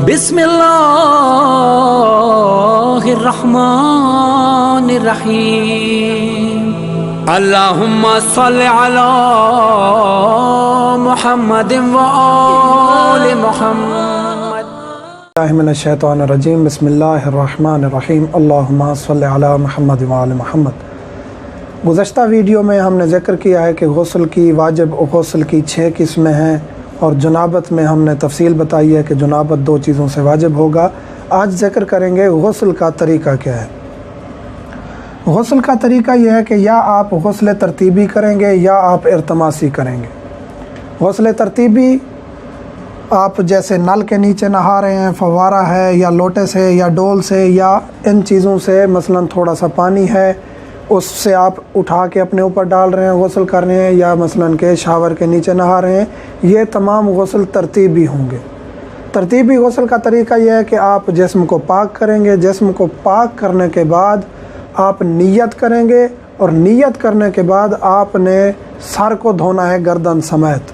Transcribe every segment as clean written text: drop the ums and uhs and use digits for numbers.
بسم اللہ الرحمن الرحیم اللہم صلی علی محمد وآل محمد من الشیطان الرجیم بسم اللہ الرحمن الرحیم اللہم صلی علی محمد وآل محمد۔ گزشتہ ویڈیو میں ہم نے ذکر کیا ہے کہ غسل کی واجب غسل کی 6 قسمیں ہیں، اور جنابت میں ہم نے تفصیل بتائی ہے کہ جنابت 2 چیزوں سے واجب ہوگا۔ آج ذکر کریں گے غسل کا طریقہ کیا ہے۔ غسل کا طریقہ یہ ہے کہ یا آپ غسل ترتیبی کریں گے یا آپ ارتماسی کریں گے۔ غسل ترتیبی آپ جیسے نل کے نیچے نہا رہے ہیں، فوارہ ہے یا لوٹے سے یا ڈول سے یا ان چیزوں سے، مثلا تھوڑا سا پانی ہے اس سے آپ اٹھا کے اپنے اوپر ڈال رہے ہیں، غسل کر رہے ہیں، یا مثلا کہ شاور کے نیچے نہا رہے ہیں، یہ تمام غسل ترتیبی ہوں گے۔ ترتیبی غسل کا طریقہ یہ ہے کہ آپ جسم کو پاک کریں گے، جسم کو پاک کرنے کے بعد آپ نیت کریں گے، اور نیت کرنے کے بعد آپ نے سر کو دھونا ہے گردن سمیت۔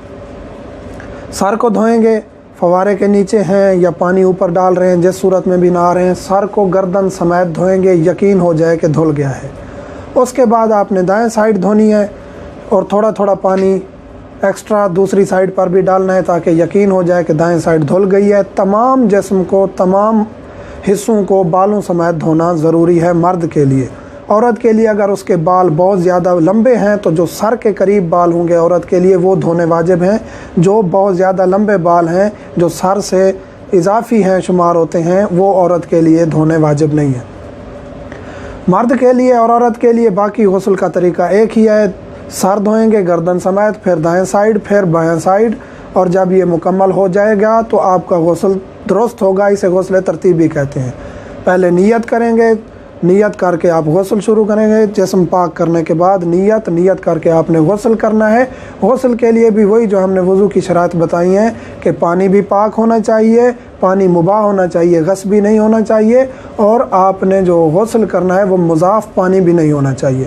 سر کو دھوئیں گے، فوارے کے نیچے ہیں یا پانی اوپر ڈال رہے ہیں، جس صورت میں بھی نہا رہے ہیں، سر کو گردن سمیت دھوئیں گے، یقین ہو جائے کہ دھل گیا ہے۔ اس کے بعد آپ نے دائیں سائڈ دھونی ہے، اور تھوڑا تھوڑا پانی ایکسٹرا دوسری سائڈ پر بھی ڈالنا ہے تاکہ یقین ہو جائے کہ دائیں سائڈ دھل گئی ہے۔ تمام جسم کو، تمام حصوں کو بالوں سمیت دھونا ضروری ہے مرد کے لیے۔ عورت کے لیے اگر اس کے بال بہت زیادہ لمبے ہیں تو جو سر کے قریب بال ہوں گے عورت کے لیے وہ دھونے واجب ہیں، جو بہت زیادہ لمبے بال ہیں جو سر سے اضافی ہیں شمار ہوتے ہیں وہ عورت کے لیے دھونے واجب نہیں ہیں۔ مرد کے لیے اور عورت کے لیے باقی غسل کا طریقہ ایک ہی ہے، سر دھوئیں گے گردن سمیت، پھر دائیں سائڈ، پھر بائیں سائڈ، اور جب یہ مکمل ہو جائے گا تو آپ کا غسل درست ہوگا۔ اسے غسل ترتیبی کہتے ہیں۔ پہلے نیت کریں گے، نیت کر کے آپ غسل شروع کریں گے، جسم پاک کرنے کے بعد نیت کر کے آپ نے غسل کرنا ہے۔ غسل کے لیے بھی وہی جو ہم نے وضو کی شرائط بتائی ہیں کہ پانی بھی پاک ہونا چاہیے، پانی مباح ہونا چاہیے، غصبی نہیں ہونا چاہیے، اور آپ نے جو غسل کرنا ہے وہ مضاف پانی بھی نہیں ہونا چاہیے،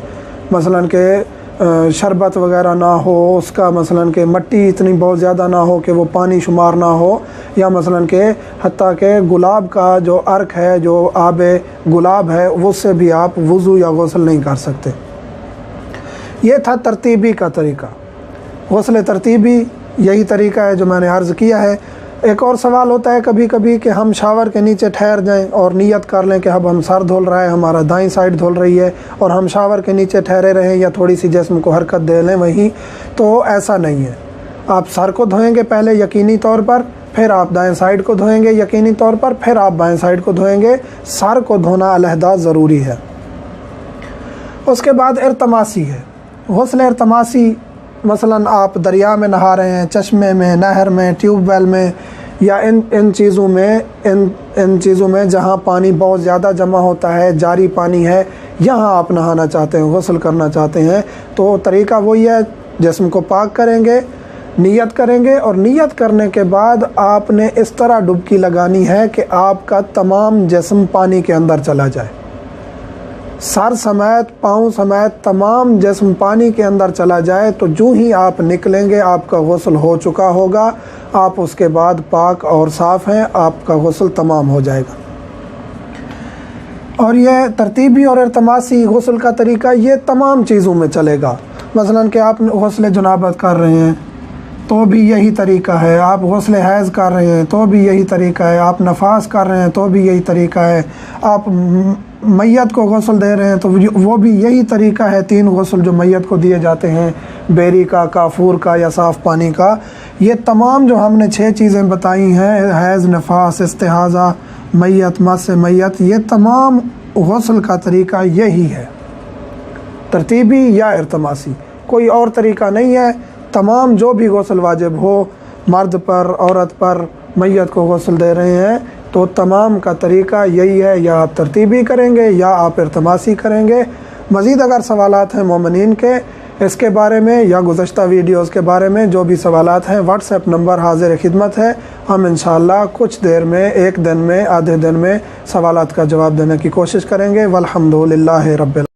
مثلا کہ شربت وغیرہ نہ ہو اس کا، مثلا کہ مٹی اتنی بہت زیادہ نہ ہو کہ وہ پانی شمار نہ ہو، یا مثلا کہ حتیٰ کہ گلاب کا جو عرق ہے، جو آب گلاب ہے، اس سے بھی آپ وضو یا غسل نہیں کر سکتے۔ یہ تھا ترتیبی کا طریقہ۔ غسل ترتیبی یہی طریقہ ہے جو میں نے عرض کیا ہے۔ ایک اور سوال ہوتا ہے کبھی کبھی کہ ہم شاور کے نیچے ٹھہر جائیں اور نیت کر لیں کہ اب ہم سر دھل رہا ہے، ہمارا دائیں سائڈ دھل رہی ہے، اور ہم شاور کے نیچے ٹھہرے رہیں یا تھوڑی سی جسم کو حرکت دے لیں وہیں، تو ایسا نہیں ہے۔ آپ سر کو دھوئیں گے پہلے یقینی طور پر، پھر آپ دائیں سائڈ کو دھوئیں گے یقینی طور پر، پھر آپ بائیں سائڈ کو دھوئیں گے۔ سر کو دھونا علیحدہ ضروری ہے۔ اس کے بعد ارتماسی ہے۔ غسل ارتماسی مثلا آپ دریا میں نہا رہے ہیں، چشمے میں، نہر میں، ٹیوب ویل میں، یا ان چیزوں میں جہاں پانی بہت زیادہ جمع ہوتا ہے، جاری پانی ہے، یہاں آپ نہانا چاہتے ہیں، غسل کرنا چاہتے ہیں، تو طریقہ وہی ہے، جسم کو پاک کریں گے، نیت کریں گے، اور نیت کرنے کے بعد آپ نے اس طرح ڈبکی لگانی ہے کہ آپ کا تمام جسم پانی کے اندر چلا جائے، سر سمیت، پاؤں سمیت تمام جسم پانی کے اندر چلا جائے، تو جو ہی آپ نکلیں گے آپ کا غسل ہو چکا ہوگا، آپ اس کے بعد پاک اور صاف ہیں، آپ کا غسل تمام ہو جائے گا۔ اور یہ ترتیبی اور ارتماسی غسل کا طریقہ یہ تمام چیزوں میں چلے گا۔ مثلا کہ آپ غسل جنابت کر رہے ہیں تو بھی یہی طریقہ ہے، آپ غسل حیض کر رہے ہیں تو بھی یہی طریقہ ہے، آپ نفاس کر رہے ہیں تو بھی یہی طریقہ ہے، آپ میت کو غسل دے رہے ہیں تو وہ بھی یہی طریقہ ہے۔ 3 غسل جو میت کو دیے جاتے ہیں، بیری کا، کافور کا یا صاف پانی کا، یہ تمام جو ہم نے 6 چیزیں بتائی ہیں، حیض، نفاس، استحاضہ، میت، مس میت، یہ تمام غسل کا طریقہ یہی ہے، ترتیبی یا ارتماسی، کوئی اور طریقہ نہیں ہے۔ تمام جو بھی غسل واجب ہو، مرد پر، عورت پر، میت کو غسل دے رہے ہیں، تو تمام کا طریقہ یہی ہے، یا آپ ترتیبی کریں گے یا آپ ارتماسی کریں گے۔ مزید اگر سوالات ہیں مومنین کے اس کے بارے میں یا گزشتہ ویڈیوز کے بارے میں، جو بھی سوالات ہیں، واٹس ایپ نمبر حاضر خدمت ہے، ہم انشاءاللہ کچھ دیر میں، 1 دن میں، آدھے دن میں سوالات کا جواب دینے کی کوشش کریں گے۔ والحمدللہ رب العالمین۔